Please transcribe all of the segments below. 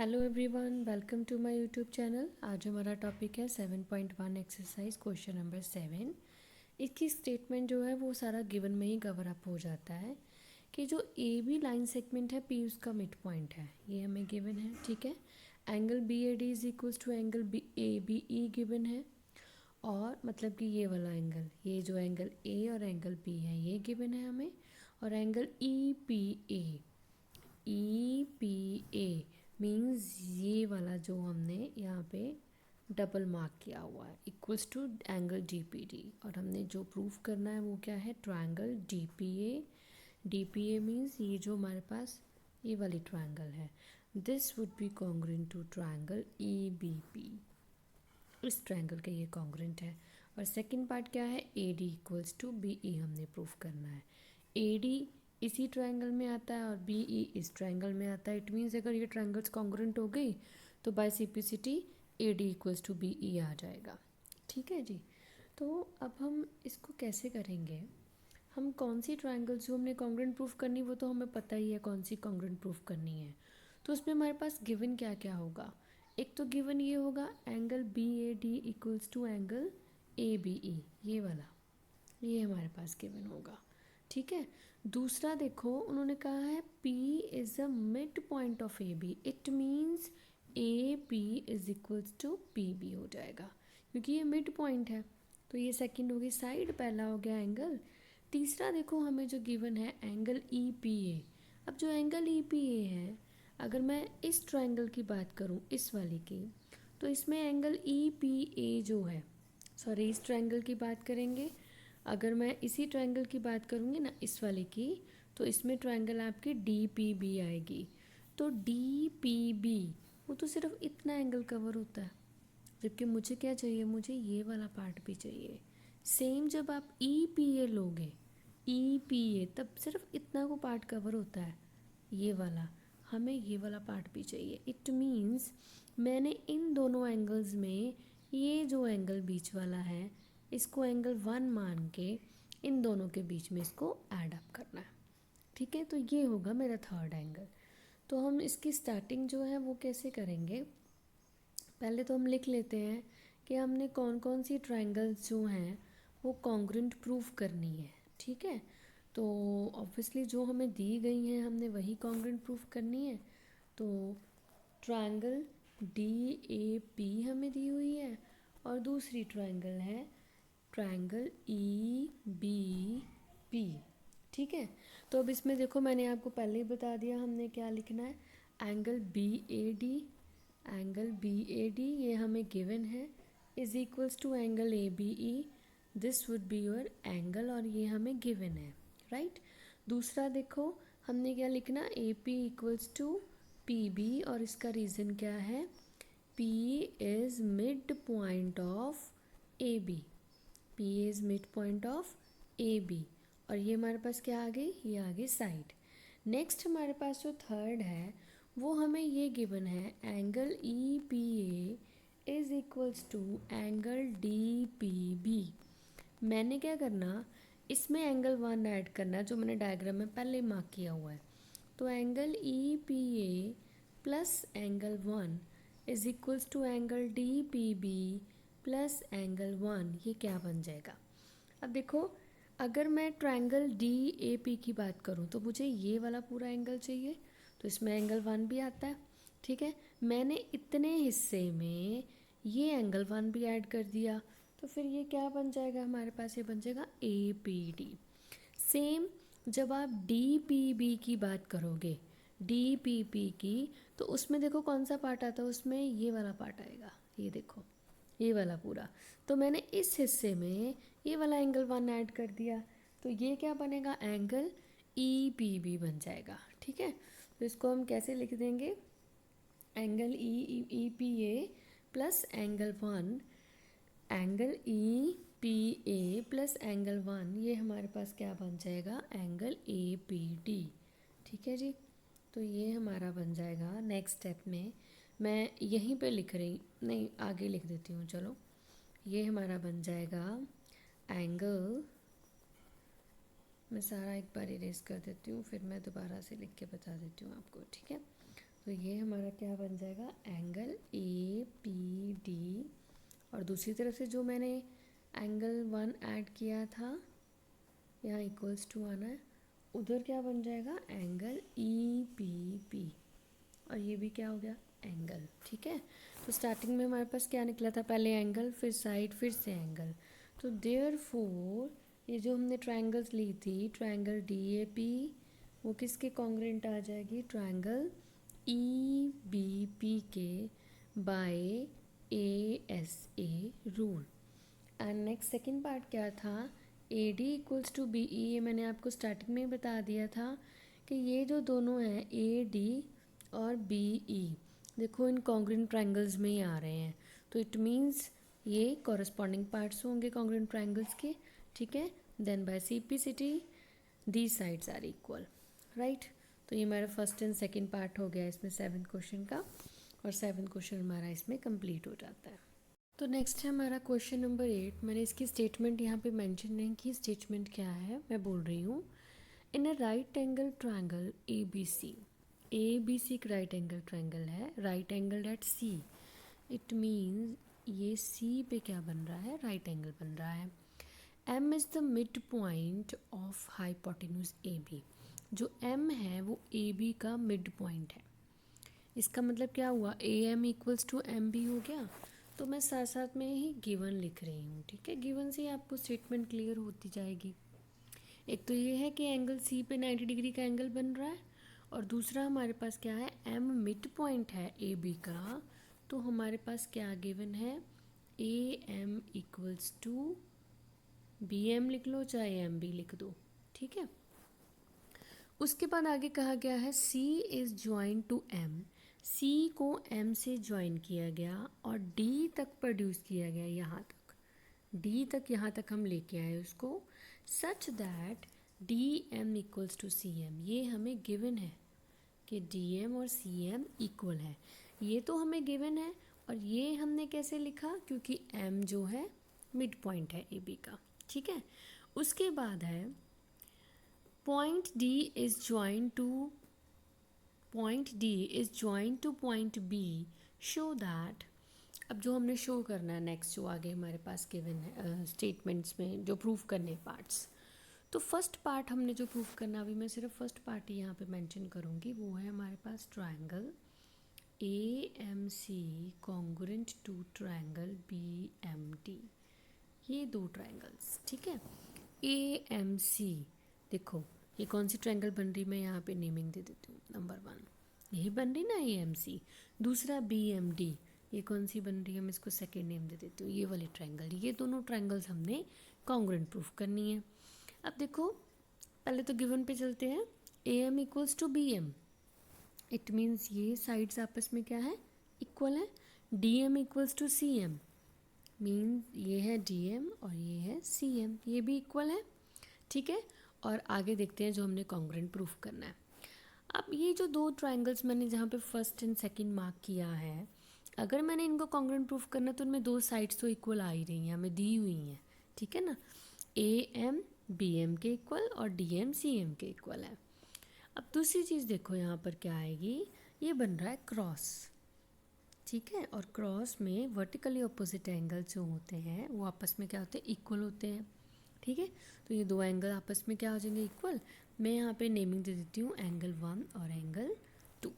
Hello everyone, welcome to my YouTube channel. आज हमारा topic है 7.1 एक्सरसाइज क्वेश्चन नंबर 7। इसकी स्टेटमेंट जो है वो सारा गिवन में ही कवर अप हो जाता है कि जो ए बी लाइन सेगमेंट है पी उसका मिड पॉइंट है, ये हमें गिवन है। ठीक है, angle B A D is equals to angle B A B E given है। और मतलब कि ये वाला एंगल, ये जो एंगल ए और एंगल बी है ये गिवन है हमें। और angle E P A means ये वाला जो हमने यहाँ पे डबल मार्क किया हुआ है equals to angle D P D. और हमने जो प्रूफ करना है वो क्या है, triangle D P A. D P A means ये जो हमारे पास ये वाली ट्रायंगल है, this would be congruent to triangle E B P. इस ट्रायंगल के ये कॉन्ग्रुएंट है। और सेकंड पार्ट क्या है, A D equals to B E हमने प्रूफ करना है। ए डी इसी ट्रायंगल में आता है और बी ई इस ट्रायंगल में आता है। इट मीन्स अगर ये ट्रायंगल्स कॉन्ग्रुएंट हो गई तो by simplicity A D equals to B E आ जाएगा। ठीक है जी। तो अब हम इसको कैसे करेंगे, हम कौन सी ट्रायंगल्स जो हमने कॉन्ग्रुएंट प्रूफ करनी वो तो हमें पता ही है कौन सी कॉन्ग्रुएंट प्रूफ करनी है। तो उसमें हमारे पास गिवन क्या क्या होगा, एक तो गिवन ये होगा angle B A D equals to angle A B E, ये वाला ये हमारे पास गिवन होगा। ठीक है, दूसरा देखो उन्होंने कहा है P is a mid point of A B, it means A P is equals to P B हो जाएगा क्योंकि ये मिड पॉइंट है। तो ये सेकंड हो गई साइड, पहला हो गया एंगल। तीसरा देखो हमें जो गिवन है एंगल ई पी ए। अब जो एंगल ई पी ए है, अगर मैं इस ट्रायंगल की बात करूँ इस वाली की, तो इसमें एंगल ई पी ए जो है, सॉरी इस ट्रायंगल की बात करेंगे, अगर मैं इसी ट्रायंगल की बात करूँगी ना इस वाले की, तो इसमें ट्रायंगल आपकी डी पी बी आएगी। तो डी पी बी वो तो सिर्फ इतना एंगल कवर होता है, जबकि मुझे क्या चाहिए, मुझे ये वाला पार्ट भी चाहिए। सेम जब आप ई पी ए लोगे, ई पी ए तब सिर्फ इतना को पार्ट कवर होता है, ये वाला, हमें ये वाला पार्ट भी चाहिए। इट मीन्स मैंने इन दोनों एंगल्स में ये जो एंगल बीच वाला है इसको एंगल 1 मान के इन दोनों के बीच में इसको ऐड अप करना है। ठीक है, तो ये होगा मेरा थर्ड एंगल। तो हम इसकी स्टार्टिंग जो है वो कैसे करेंगे, पहले तो हम लिख लेते हैं कि हमने कौन कौन सी ट्रायंगल्स जो हैं वो कॉन्ग्रुएंट प्रूफ करनी है। ठीक है, तो ऑब्वियसली जो हमें दी गई हैं हमने वही कॉन्ग्रुएंट प्रूफ करनी है। तो ट्रायंगल डी ए पी हमें दी हुई है और दूसरी ट्रायंगल है ट्रायंगल ई बी पी। ठीक है, तो अब इसमें देखो मैंने आपको पहले ही बता दिया हमने क्या लिखना है, angle B A D, angle B A D ये हमें गिवन है is equals to angle A B E, this would be your angle और ये हमें गिवन है, राइट। दूसरा देखो हमने क्या लिखना, A P equals to P B, और इसका रीज़न क्या है, P is mid point of A B, P is mid point of A B. और ये हमारे पास क्या आ गई, ये आ गई साइड। नेक्स्ट हमारे पास जो थर्ड है वो हमें ये गिवन है angle E P A is equals to angle D P B. मैंने क्या करना, इसमें एंगल 1 ऐड करना जो मैंने डायग्राम में पहले मार्क किया हुआ है। तो angle E P A plus angle 1 is equals to angle D P B plus angle 1, ये क्या बन जाएगा। अब देखो अगर मैं ट्रायंगल डी ए पी की बात करूँ तो मुझे ये वाला पूरा एंगल चाहिए, तो इसमें एंगल 1 भी आता है। ठीक है, मैंने इतने हिस्से में ये एंगल 1 भी ऐड कर दिया, तो फिर ये क्या बन जाएगा हमारे पास, ये बन जाएगा ए पी डी। सेम जब आप डी पी बी की बात करोगे, डी पी पी की, तो उसमें देखो कौन सा पार्ट आता है, उसमें ये वाला पार्ट आएगा, ये देखो ये वाला पूरा। तो मैंने इस हिस्से में ये वाला एंगल 1 ऐड कर दिया, तो ये क्या बनेगा, एंगल ई पी बी बन जाएगा। ठीक है, तो इसको हम कैसे लिख देंगे, angle E P A plus angle 1, angle E P A plus angle 1, ये हमारे पास क्या बन जाएगा, एंगल ए पी डी। ठीक है जी, तो ये हमारा बन जाएगा। नेक्स्ट स्टेप में मैं यहीं पे लिख रही, नहीं आगे लिख देती हूँ, चलो ये हमारा बन जाएगा एंगल, मैं सारा एक बार इरेज कर देती हूँ फिर मैं दोबारा से लिख के बता देती हूँ आपको। ठीक है, तो ये हमारा क्या बन जाएगा, एंगल ए पी डी, और दूसरी तरफ से जो मैंने एंगल 1 ऐड किया था यहाँ इक्वल्स टू आना है, उधर क्या बन जाएगा, एंगल ई पी पी, और ये भी क्या हो गया, एंगल। ठीक है, तो स्टार्टिंग में हमारे पास क्या निकला था, पहले एंगल, फिर साइड, फिर से एंगल। तो देयरफॉर ये जो हमने ट्रायंगल्स ली थी, ट्रायंगल डी ए पी, वो किसके कॉन्ग्रेंट आ जाएगी, ट्रायंगल ई बी पी के by A S A rule. And next second part क्या था, A D equals to B E, ये मैंने आपको स्टार्टिंग में ही बता दिया था कि ये जो दोनों हैं ए डी और बी ई, देखो इन कॉन्ग्रेंट ट्रायंगल्स में ही आ रहे हैं, तो इट मीन्स ये कॉरस्पॉन्डिंग पार्ट्स होंगे कॉन्ग्रेंट ट्रायंगल्स के। ठीक है, then by simplicity these sides are equal, right. तो ये हमारा फर्स्ट एंड सेकेंड पार्ट हो गया इसमें 7th क्वेश्चन का, और 7th क्वेश्चन हमारा इसमें कंप्लीट हो जाता है। तो नेक्स्ट है हमारा क्वेश्चन नंबर 8। मैंने इसकी स्टेटमेंट यहाँ पे मेंशन नहीं की, स्टेटमेंट क्या है मैं बोल रही हूँ, in a right angle triangle A B C एक राइट एंगल ट्रायंगल है, right angle at C, it means ये सी पे क्या बन रहा है, राइट एंगल बन रहा है। M is the mid point of hypotenuse A B, जो एम है वो ए बी का मिड पॉइंट है। इसका मतलब क्या हुआ, A M equals to M B हो गया। तो मैं साथ साथ में ही गिवन लिख रही हूँ, ठीक है, गिवन से ही आपको स्टेटमेंट क्लियर होती जाएगी। एक तो ये है कि एंगल सी पे 90 डिग्री का एंगल बन रहा है, और दूसरा हमारे पास क्या है, एम मिड पॉइंट है ए बी का, तो हमारे पास क्या गिवन है, A M equals to B M लिख लो चाहे एम बी लिख दो। ठीक है, उसके बाद आगे कहा गया है सी इज़ ज्वाइन टू एम, सी को एम से ज्वाइन किया गया और डी तक प्रोड्यूस किया गया, यहाँ तक डी तक, यहाँ तक हम लेके आए उसको, such that D M equals to C M. ये हमें गिवन है कि डी एम और सी एम इक्वल है, ये तो हमें गिवन है। और ये हमने कैसे लिखा, क्योंकि एम जो है मिड पॉइंट है ए बी का। ठीक है, उसके बाद है point D is joined to point B, show that, अब जो हमने शो करना है नेक्स्ट, जो आगे हमारे पास गिवन है स्टेटमेंट्स में जो प्रूफ करने पार्ट्स, तो फर्स्ट पार्ट हमने जो प्रूफ करना, अभी मैं सिर्फ फर्स्ट पार्ट ही यहाँ पे मेंशन करूँगी, वो है हमारे पास triangle A M C congruent to triangle B M D, ये दो ट्रायंगल्स। ठीक है, ए एम सी, देखो ये कौन सी ट्रायंगल बन रही, मैं यहाँ पे नेमिंग दे देती हूँ, नंबर 1 यही बन रही ना ए एम सी, दूसरा बी एम डी, ये कौन सी बन रही है, मैं इसको सेकेंड नेम दे देती हूँ, ये वाली ट्रायंगल। ये दोनों ट्रायंगल्स हमने कॉन्ग्रुएंट प्रूफ करनी है। अब देखो पहले तो गिवन पे चलते हैं, A M equals to B M, it means ये साइड्स आपस में क्या है, इक्वल है। D M equals to C M, means ये है डी एम और ये है सी एम, ये भी इक्वल है। ठीक है, और आगे देखते हैं जो हमने कॉन्ग्रुएंट प्रूफ करना है। अब ये जो दो ट्रायंगल्स मैंने जहाँ पे फर्स्ट एंड सेकंड मार्क किया है, अगर मैंने इनको कॉन्ग्रुएंट प्रूफ करना तो उनमें दो साइड्स तो इक्वल आ ही रही हैं, हमें दी हुई हैं। ठीक है ना, ए एम बी एम के इक्वल और डी एम सी एम के इक्वल है। अब दूसरी चीज़ देखो यहाँ पर क्या आएगी, ये बन रहा है क्रॉस। ठीक है, और क्रॉस में वर्टिकली अपोजिट एंगल जो होते हैं वो आपस में क्या होते हैं, इक्वल होते हैं। ठीक है, तो ये दो एंगल आपस में क्या हो जाएंगे, इक्वल। मैं यहाँ पे नेमिंग दे देती हूँ एंगल 1 और एंगल 2।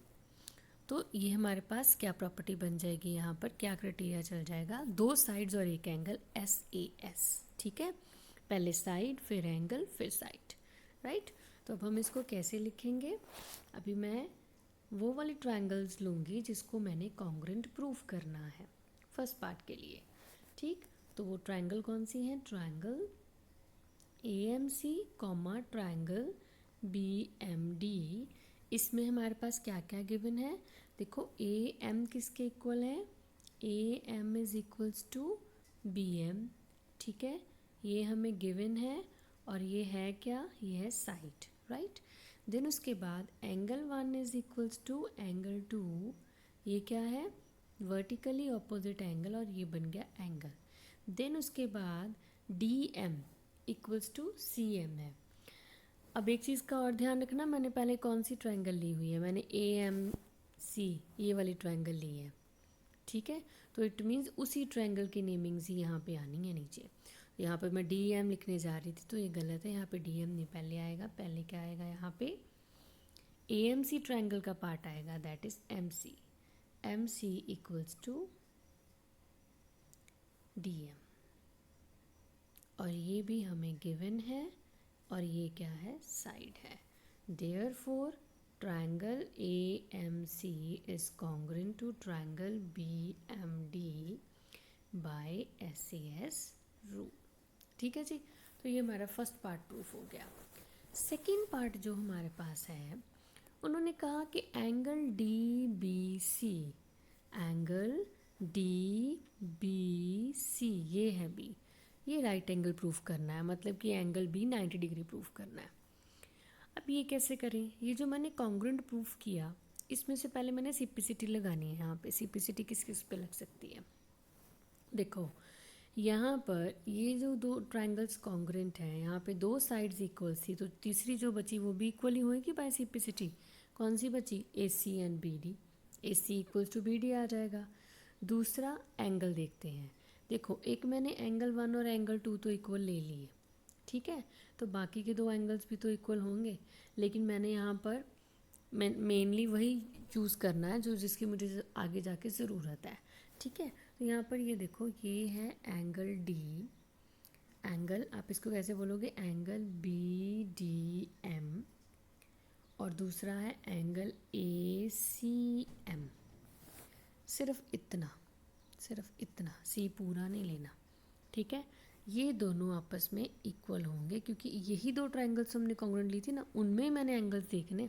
तो ये हमारे पास क्या प्रॉपर्टी बन जाएगी, यहाँ पर क्या क्राइटेरिया चल जाएगा, दो साइड्स और एक एंगल, एस ए एस। ठीक है, पहले साइड फिर एंगल फिर साइड, राइट। तो अब हम इसको कैसे लिखेंगे, अभी मैं वो वाली ट्रायंगल्स लूँगी जिसको मैंने कॉन्ग्रुएंट प्रूफ करना है फर्स्ट पार्ट के लिए। ठीक, तो वो ट्रायंगल कौन सी है, triangle A M C comma triangle B M D. इसमें हमारे पास क्या क्या गिवन है, देखो ए एम किसके इक्वल है, A M is equals to B M. ठीक है, ये हमें गिवन है, और ये है क्या, ये है साइड, राइट। देन उसके बाद angle 1 is equals to angle 2, ये क्या है, वर्टिकली अपोजिट एंगल, और ये बन गया एंगल। देन उसके बाद D M equals to C M है। अब एक चीज़ का और ध्यान रखना, मैंने पहले कौन सी ट्रायंगल ली हुई है, मैंने ए एम सी, ये वाली ट्रायंगल ली है, ठीक है। तो इट मीन्स उसी ट्रायंगल की नेमिंग्स ही यहाँ पे आनी है नीचे। यहाँ पे मैं डी एम लिखने जा रही थी तो ये गलत है, यहाँ पे डी एम नहीं पहले आएगा, पहले क्या आएगा यहाँ पे ए एम सी ट्रायंगल का पार्ट आएगा, that is M C. M C equals to D M, और ये भी हमें गिवन है, और ये क्या है, साइड है। Therefore triangle A M C is congruent to triangle B M D by S A S rule. ठीक है जी, तो ये हमारा फर्स्ट पार्ट प्रूफ हो गया। सेकेंड पार्ट जो हमारे पास है, उन्होंने कहा कि angle D B C, angle D B C ये है बी, ये राइट एंगल प्रूफ करना है, मतलब कि एंगल बी 90 डिग्री प्रूफ करना है। अब ये कैसे करें, ये जो मैंने कॉन्ग्रुएंट प्रूफ किया इसमें से पहले मैंने सिपिसिटी लगानी है। यहाँ पे सिपिसिटी किस किस पे लग सकती है, देखो यहाँ पर ये जो दो ट्रायंगल्स कॉन्ग्रुएंट हैं, यहाँ पे दो साइड्स इक्वल थी, तो तीसरी जो बची वो भी इक्वल ही होएगी बाय सिपिसिटी। कौन सी बची, A C and B D, A C equals to B D आ जाएगा। दूसरा एंगल देखते हैं, देखो एक मैंने एंगल 1 और एंगल 2 तो इक्वल ले लिए, ठीक है, तो बाकी के दो एंगल्स भी तो इक्वल होंगे, लेकिन मैंने यहाँ पर मेनली वही चूज़ करना है जो जिसकी मुझे आगे जाके ज़रूरत है, ठीक है। तो यहाँ पर ये देखो, ये है एंगल डी, एंगल आप इसको कैसे बोलोगे, एंगल बी डी एम, और दूसरा है एंगल ए सी एम। सिर्फ इतना सी पूरा नहीं लेना, ठीक है। ये दोनों आपस में इक्वल होंगे क्योंकि यही दो ट्रायंगल्स हमने कॉन्ग्रुएंट ली थी ना, उनमें मैंने एंगल्स देखने,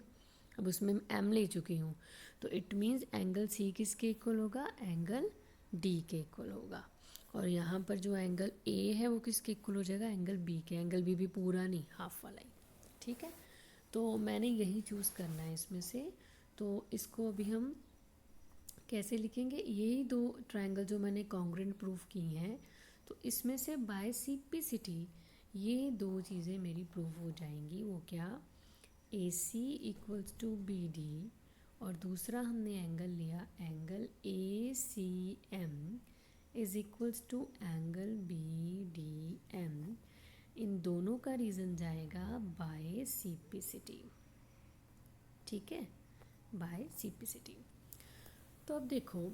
अब उसमें एम ले चुकी हूँ, तो इट मीन्स एंगल सी किसके इक्वल होगा, एंगल डी के इक्वल होगा। और यहाँ पर जो एंगल ए है वो किसके इक्वल हो जाएगा, एंगल बी के, एंगल बी भी पूरा नहीं, हाफ वाला ही, ठीक है। तो मैंने यही चूज़ करना है इसमें से, तो इसको अभी हम कैसे लिखेंगे, यही दो ट्रायंगल जो मैंने कॉन्ग्रुएंट प्रूफ की हैं, तो इसमें से बाय सिपिसिटी ये दो चीज़ें मेरी प्रूफ हो जाएंगी। वो क्या, A C equals to B D, और दूसरा हमने एंगल लिया angle A C M is equals to angle B D M, इन दोनों का रीज़न जाएगा बाय सिपिसिटी, ठीक है, बाय सिपिसिटी। तो अब देखो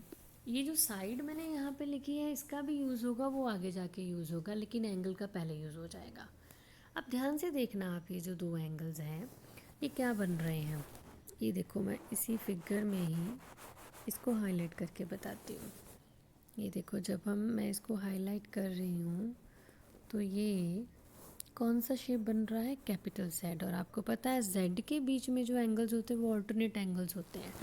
ये जो साइड मैंने यहाँ पे लिखी है इसका भी यूज़ होगा, वो आगे जाके यूज़ होगा, लेकिन एंगल का पहले यूज़ हो जाएगा। अब ध्यान से देखना आप, ये जो दो एंगल्स हैं ये क्या बन रहे हैं, ये देखो मैं इसी फिगर में ही इसको हाईलाइट करके बताती हूँ। ये देखो जब मैं इसको हाईलाइट कर रही हूँ तो ये कौन सा शेप बन रहा है, कैपिटल Z, और आपको पता है Z के बीच में जो एंगल्स होते हैं वो ऑल्टरनेट एंगल्स होते हैं,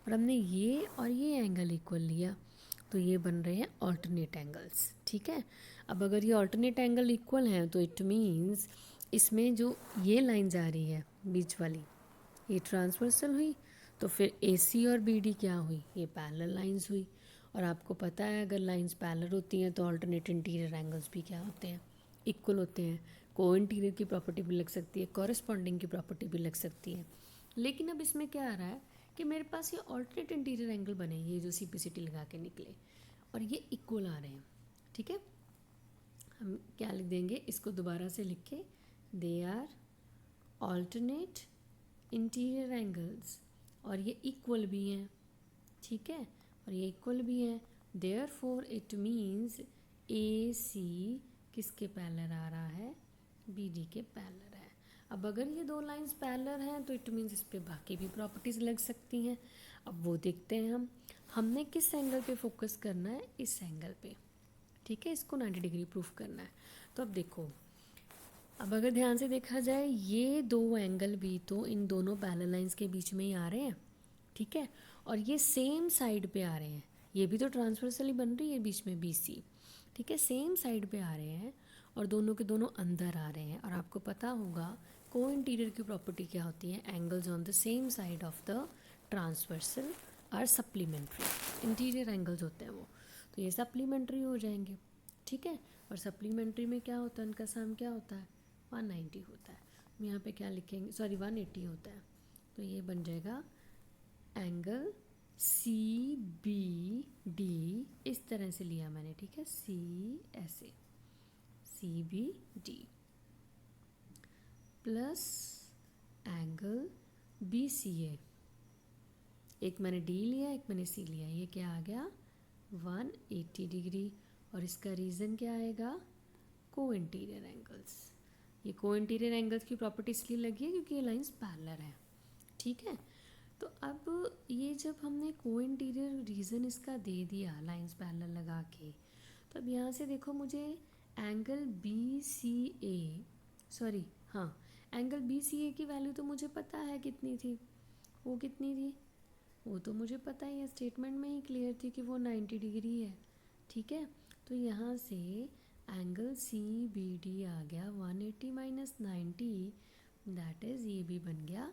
और हमने ये और ये एंगल इक्वल लिया तो ये बन रहे हैं ऑल्टरनेट एंगल्स, ठीक है। अब अगर ये ऑल्टरनेट एंगल इक्वल हैं तो इट मीन्स इसमें जो ये लाइन जा रही है बीच वाली ये ट्रांसवर्सल हुई, तो फिर AC और BD क्या हुई, ये पैरेलल लाइंस हुई। और आपको पता है अगर लाइंस पैरेलल होती हैं तो ऑल्टरनेट इंटीरियर एंगल्स भी क्या होते हैं, इक्वल होते हैं। को इंटीरियर की प्रॉपर्टी भी लग सकती है, कॉरेस्पॉन्डिंग की प्रॉपर्टी भी लग सकती है। लेकिन अब इसमें क्या आ रहा है कि मेरे पास ये ऑल्टरनेट इंटीरियर एंगल बने, ये जो सिपिसिटी लगा के निकले, और ये इक्वल आ रहे हैं, ठीक है। हम क्या लिख देंगे, इसको दोबारा से लिख के, they are alternate interior angles, और ये इक्वल भी हैं, ठीक है, और ये इक्वल भी हैं। देयरफॉर इट मीन्स AC किसके पैरेलल आ रहा है, BD के पैरेलल है। अब अगर ये दो लाइंस पैरेलल हैं तो इट मीन्स इस पे बाकी भी प्रॉपर्टीज़ लग सकती हैं। अब वो देखते हैं हमने किस एंगल पे फोकस करना है, इस एंगल पे, ठीक है, इसको 90 डिग्री प्रूफ करना है। तो अब देखो, अब अगर ध्यान से देखा जाए ये दो एंगल भी तो इन दोनों पैरेलल लाइंस के बीच में ही आ रहे हैं, ठीक है, और ये सेम साइड पे आ रहे हैं, ये भी तो ट्रांसवर्सली बन रही है बीच में BC, ठीक है, सेम साइड पे आ रहे हैं और दोनों के दोनों अंदर आ रहे हैं। और आपको पता होगा को इंटीरियर की प्रॉपर्टी क्या होती है, angles on the same side of the transversal are supplementary, interior angles होते हैं वो, तो ये सप्लीमेंट्री हो जाएंगे, ठीक है। और सप्लीमेंट्री में क्या होता है, उनका सम क्या होता है, 190 होता है। हम यहाँ पे क्या लिखेंगे, सॉरी 180 होता है, तो ये बन जाएगा एंगल सी बी डी इस तरह से लिया मैंने, ठीक है, सी ऐसे, C B D plus angle B C A, एक मैंने डी लिया एक मैंने सी लिया, ये क्या आ गया 180 डिग्री। और इसका रीज़न क्या आएगा, को इंटीरियर एंगल्स। ये को इंटीरियर एंगल्स की प्रॉपर्टी इसलिए लगी है क्योंकि ये लाइंस पैरेलल हैं, ठीक है। तो अब ये जब हमने को इंटीरियर रीज़न इसका दे दिया लाइंस पैरेलल लगा के, तो अब यहाँ से देखो मुझे एंगल बी सी ए, सॉरी हाँ, एंगल बी सी ए की वैल्यू तो मुझे पता है कितनी थी, वो कितनी थी, वो तो मुझे पता ही है, स्टेटमेंट में ही क्लियर थी कि वो 90 डिग्री है, ठीक है। तो यहाँ से एंगल सी बी डी आ गया 180 माइनस 90, दैट इज़ ये भी बन गया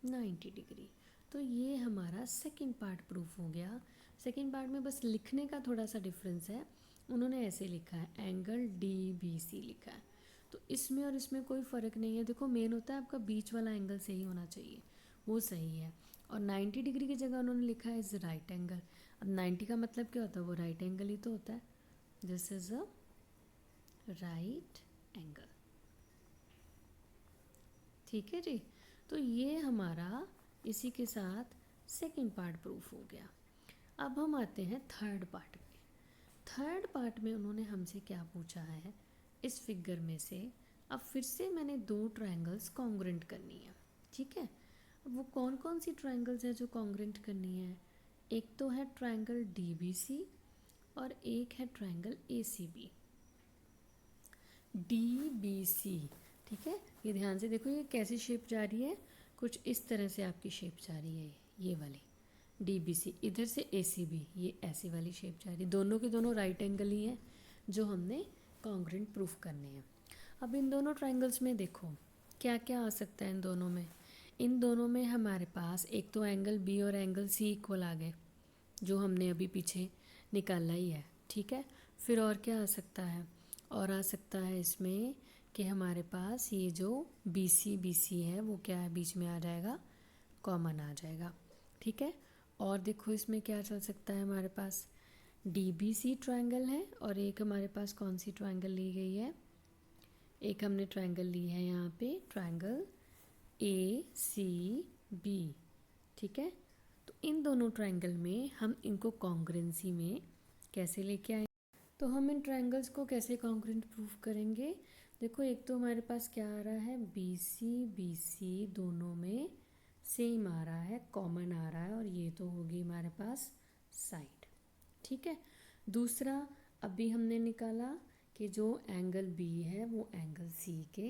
90 डिग्री। तो ये हमारा सेकंड पार्ट प्रूफ हो गया। सेकंड पार्ट में बस लिखने का थोड़ा सा डिफरेंस है, उन्होंने ऐसे लिखा है एंगल डी बी सी लिखा है, तो इसमें और इसमें कोई फ़र्क नहीं है। देखो मेन होता है आपका बीच वाला एंगल सही होना चाहिए, वो सही है। और 90 डिग्री की जगह उन्होंने लिखा है इज़ राइट एंगल। अब 90 का मतलब क्या होता है, वो राइट एंगल ही तो होता है, this is a right angle, ठीक है जी। तो ये हमारा इसी के साथ सेकंड पार्ट प्रूफ हो गया। अब हम आते हैं थर्ड पार्ट में। थर्ड पार्ट में उन्होंने हमसे क्या पूछा है, इस फिगर में से अब फिर से मैंने दो ट्रायंगल्स कॉन्ग्रेंट करनी है, ठीक है। अब वो कौन कौन सी ट्रायंगल्स है जो कॉन्ग्रेंट करनी है, एक तो है ट्रायंगल डी बी सी और एक है triangle A C B. D B C, ठीक है, ये ध्यान से देखो ये कैसी शेप जा रही है, कुछ इस तरह से आपकी शेप जा रही है, ये वाली डी बी सी, इधर से ए सी बी, ये ऐसी वाली शेप जा रही है, दोनों के दोनों राइट एंगल ही हैं जो हमने कॉन्ग्रेंट प्रूफ करने हैं। अब इन दोनों ट्रायंगल्स में देखो क्या क्या आ सकता है, इन दोनों में हमारे पास एक तो एंगल बी और एंगल सी इक्वल आ गए जो हमने अभी पीछे निकाला ही है, ठीक है। फिर और क्या आ सकता है, और आ सकता है इसमें कि हमारे पास ये जो बी सी है वो क्या है, बीच में आ जाएगा, कॉमन आ जाएगा, ठीक है। और देखो इसमें क्या चल सकता है, हमारे पास डी बी सी ट्राइंगल है और एक हमारे पास कौन सी ट्राइंगल ली गई है, एक हमने ट्राइंगल ली है यहाँ पे ट्राइंगल ए सी बी, ठीक है। तो इन दोनों ट्राइंगल में हम इनको कॉन्ग्रेंसी में कैसे लेके आए, तो हम इन ट्रायंगल्स को कैसे कॉन्ग्रेंट प्रूफ करेंगे। देखो एक तो हमारे पास क्या आ रहा है, बी सी दोनों में सेम आ रहा है, कॉमन आ रहा है, और ये तो होगी हमारे पास साइड, ठीक है। दूसरा अभी हमने निकाला कि जो एंगल बी है वो एंगल सी के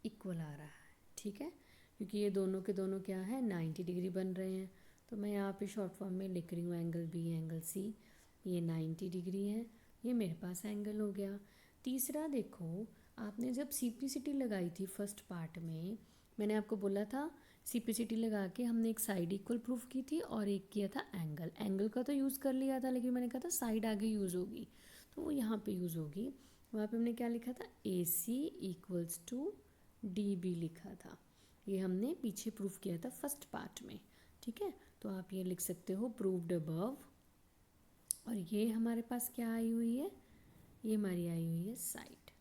इक्वल आ रहा है, ठीक है, क्योंकि ये दोनों के दोनों क्या है 90 डिग्री बन रहे हैं। तो मैं यहाँ पे शॉर्ट फॉर्म में लिख रही हूँ एंगल बी एंगल सी, ये 90 डिग्री है, ये मेरे पास एंगल हो गया। तीसरा देखो, आपने जब सिंप्लिसिटी लगाई थी फर्स्ट पार्ट में, मैंने आपको बोला था सिंप्लिसिटी लगा के हमने एक साइड इक्वल प्रूफ की थी और एक किया था एंगल, एंगल का तो यूज़ कर लिया था लेकिन मैंने कहा था साइड आगे यूज़ होगी, तो वो यहाँ पे यूज़ होगी। वहाँ पे हमने क्या लिखा था, ए C equals to D B लिखा था, ये हमने पीछे प्रूफ किया था फर्स्ट पार्ट में, ठीक है। तो आप ये लिख सकते हो प्रूव्ड अबव, और ये हमारे पास क्या आई हुई है, ये हमारी आई हुई है साइड,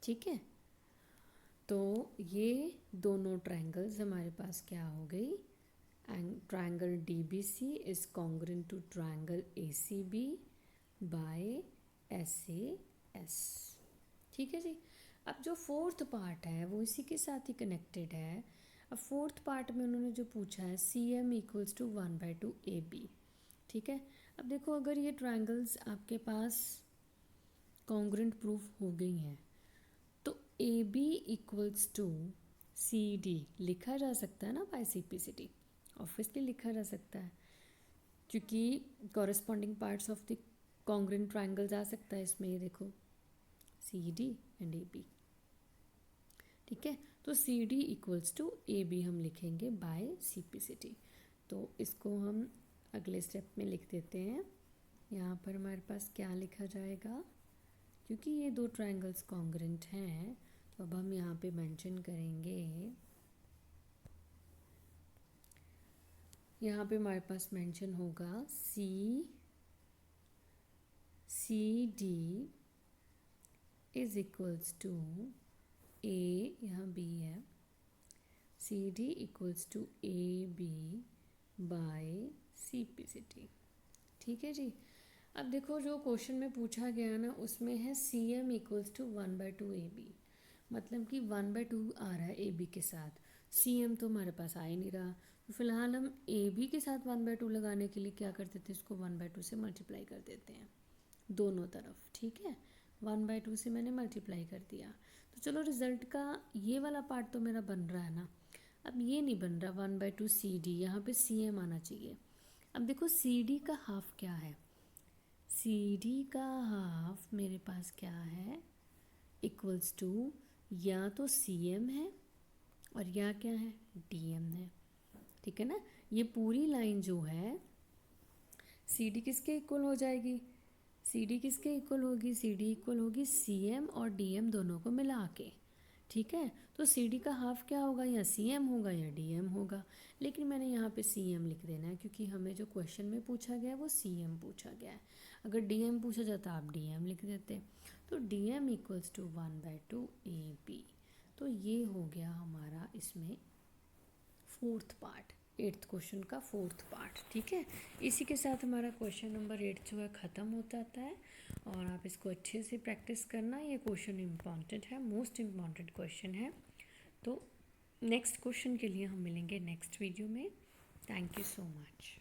ठीक है। तो ये दोनों ट्रायंगल्स हमारे पास क्या हो गई, triangle D B C is congruent to triangle A C B by S A S, ठीक है जी। अब जो फोर्थ पार्ट है वो इसी के साथ ही कनेक्टेड है। अब फोर्थ पार्ट में उन्होंने जो पूछा है C M equals to 1/2 A B, ठीक है। अब देखो अगर ये ट्रायंगल्स आपके पास कॉन्ग्रेंट प्रूफ हो गई हैं तो A B equals to C D लिखा जा सकता है ना बाय सिंप्लिसिटी, ऑब्वियसली लिखा जा सकता है क्योंकि corresponding parts of the congruent triangles आ सकता है इसमें, ये देखो C D and A B, ठीक है। तो C D equals to A B हम लिखेंगे बाय सिंप्लिसिटी, तो इसको हम अगले स्टेप में लिख देते हैं। यहाँ पर हमारे पास क्या लिखा जाएगा, क्योंकि ये दो ट्रायंगल्स कॉन्ग्रेंट हैं तो अब हम यहाँ पे मेंशन करेंगे, यहाँ पे हमारे पास मेंशन होगा C D is equals to A, यहाँ बी है, C D equals to A B by C P C T. ठीक है जी। अब देखो जो क्वेश्चन में पूछा गया ना उसमें है C M equals to 1/2 A B, मतलब कि 1/2 आ रहा है ए बी के साथ, सी एम तो हमारे पास आ ही नहीं रहा। तो फिलहाल हम ए बी के साथ 1/2 लगाने के लिए क्या करते थे, इसको 1/2 से मल्टीप्लाई कर देते हैं दोनों तरफ। ठीक है, 1/2 से मैंने मल्टीप्लाई कर दिया। तो चलो रिजल्ट का ये वाला पार्ट तो मेरा बन रहा है ना। अब ये नहीं बन रहा 1/2 सी डी, यहाँ पे सी एम आना चाहिए। अब देखो सी डी का हाफ क्या है, सी डी का हाफ मेरे पास क्या है, इक्वल्स टू या तो सी एम है और या क्या है, डी एम है। ठीक है ना, ये पूरी लाइन जो है सी डी किसके इक्वल हो जाएगी, सी डी किसके इक्वल होगी, सी डी इक्वल होगी सी एम और डी एम दोनों को मिला के। ठीक है, तो सी डी का हाफ क्या होगा, या सी एम होगा या डी एम होगा। लेकिन मैंने यहाँ पे सी एम लिख देना है क्योंकि हमें जो क्वेश्चन में पूछा गया है वो सी एम पूछा गया है। अगर डी एम पूछा जाता आप डी एम लिख देते। तो D M equals to 1/2 A B. तो ये हो गया हमारा इसमें फोर्थ पार्ट, 8th क्वेश्चन का फोर्थ पार्ट। ठीक है, इसी के साथ हमारा क्वेश्चन नंबर 8 जो है ख़त्म हो जाता है। और आप इसको अच्छे से प्रैक्टिस करना, ये क्वेश्चन इम्पॉर्टेंट है, मोस्ट इम्पॉर्टेंट क्वेश्चन है। तो नेक्स्ट क्वेश्चन के लिए हम मिलेंगे नेक्स्ट वीडियो में। Thank you so much.